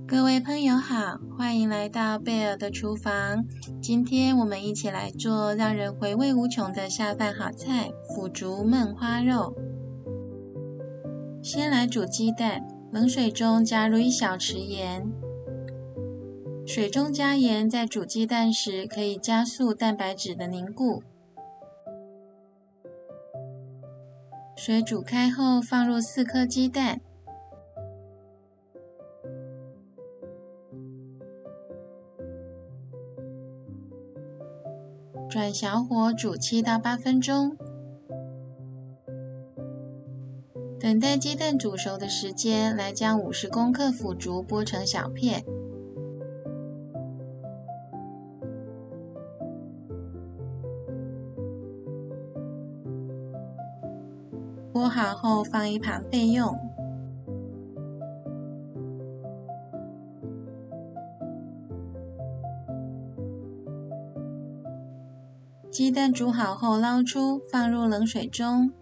各位朋友好，欢迎来到贝尔的厨房。今天我们一起来做让人回味无穷的下饭好菜——腐竹焖花肉。先来煮鸡蛋，冷水中加入1小匙盐。水中加盐，在煮鸡蛋时可以加速蛋白质的凝固。水煮开后，放入4颗鸡蛋。转小火煮7到8分钟。等待鸡蛋煮熟的时间，来将50公克腐竹剥成小片。剥好后放一旁备用。鸡蛋煮好后捞出，放入冷水中。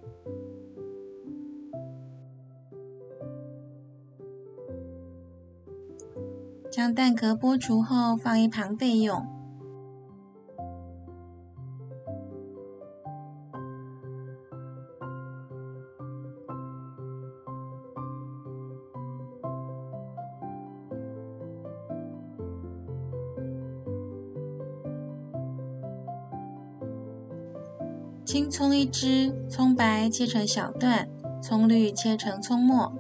将蛋壳剥除后放一旁备用。青葱1支，葱白切成小段，葱绿切成葱末。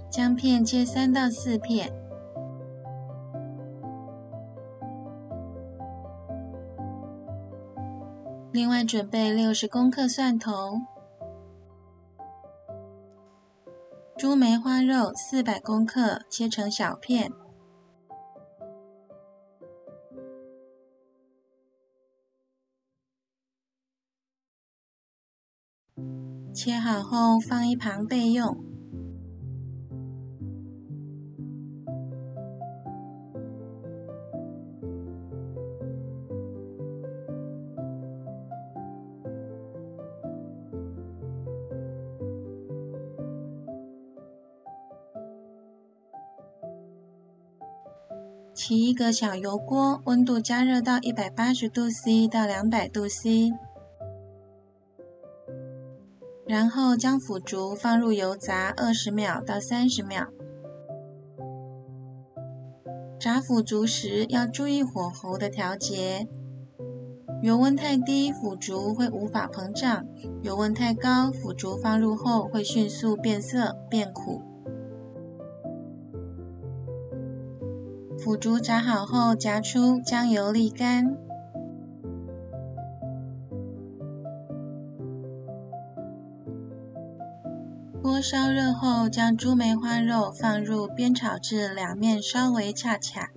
姜片切3到4片。另外准备60公克蒜头。猪梅花肉400公克，切成小片。切好后放一旁备用。起一个小油锅，温度加热到180度 C 到200度 C。然后将腐竹放入油炸20秒到30秒。炸腐竹时要注意火候的调节，油温太低，腐竹会无法膨胀；油温太高，腐竹放入后会迅速变色变苦。腐竹炸好后夹出，将油沥干。锅烧热后，将猪梅花肉放入，煸炒至两面稍微恰恰。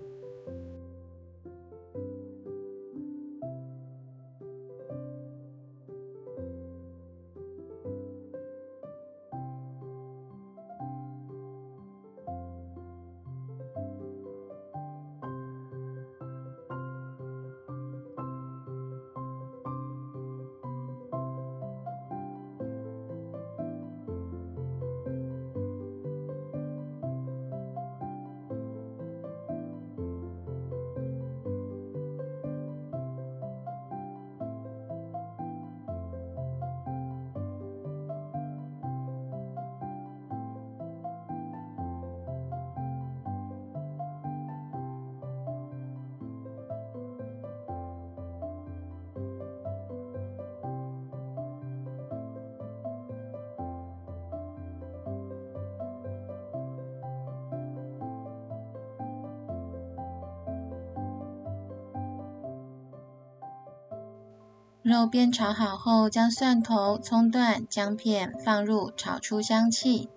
肉煸炒好后，将蒜头、葱段、姜片放入，炒出香气。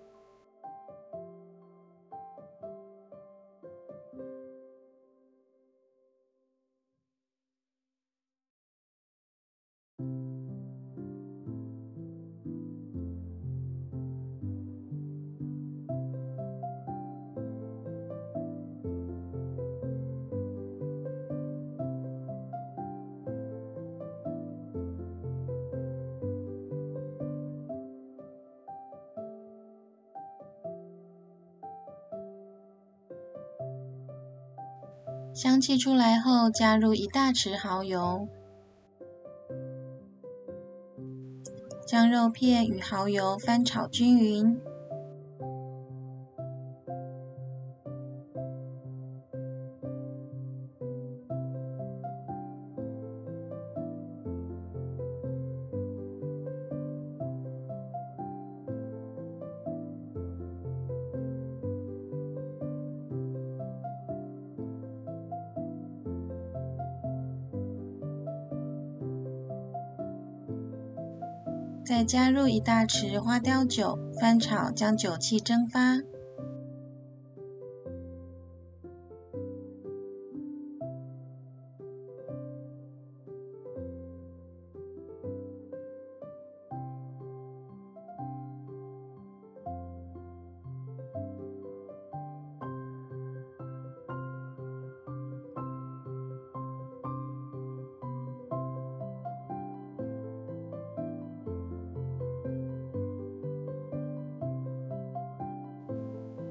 香气出来后，加入1大匙蚝油，将肉片与蚝油翻炒均匀。再加入1大匙花雕酒，翻炒将酒气蒸发。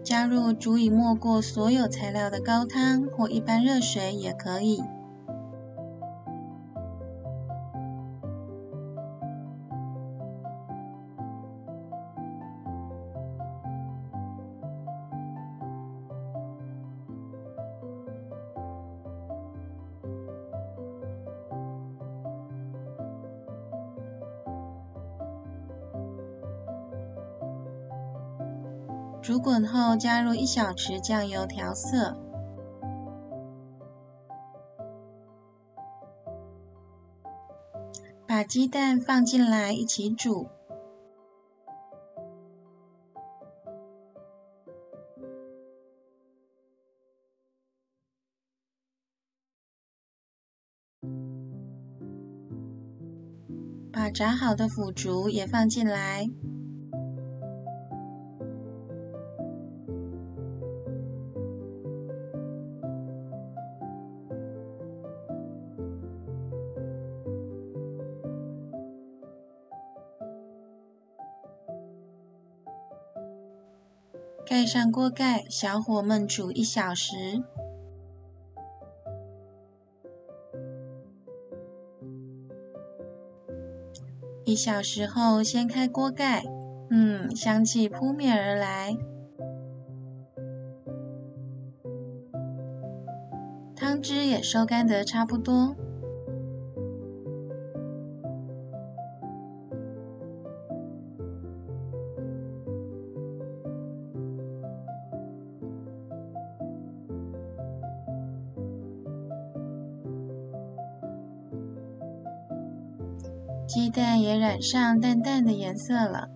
加入足以没过所有材料的高汤或一般热水也可以。煮滚后，加入1小匙酱油调色，把鸡蛋放进来一起煮，把炸好的腐竹也放进来。盖上锅盖，小火焖煮1小时。1小时后，掀开锅盖，香气扑面而来。汤汁也收干得差不多。鸡蛋也染上淡淡的颜色了。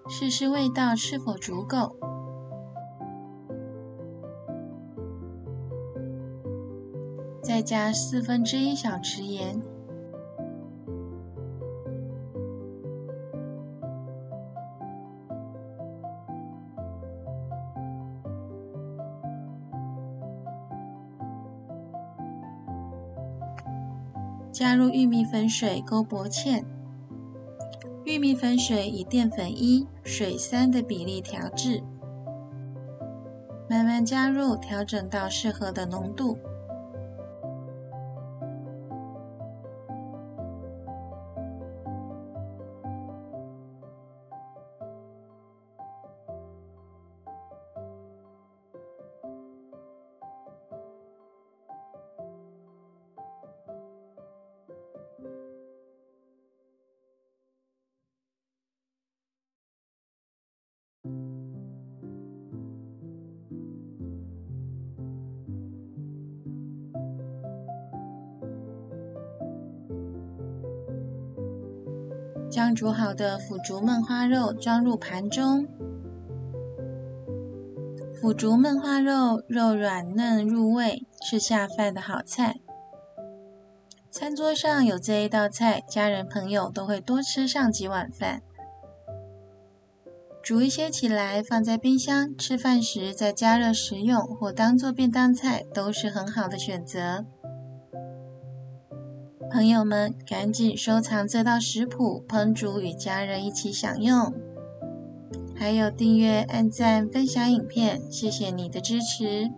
试试味道是否足够。再加1/4小匙盐，加入玉米粉水勾薄芡。玉米粉水以淀粉1、水3的比例调制，慢慢加入，调整到适合的浓度。将煮好的腐竹焖花肉装入盘中。腐竹焖花肉，肉软嫩入味，是下饭的好菜。餐桌上有这一道菜，家人朋友都会多吃上几碗饭。煮一些起来放在冰箱，吃饭时再加热食用或当做便当菜都是很好的选择。朋友们，赶紧收藏这道食谱，烹煮与家人一起享用。还有订阅、按赞、分享影片，谢谢你的支持。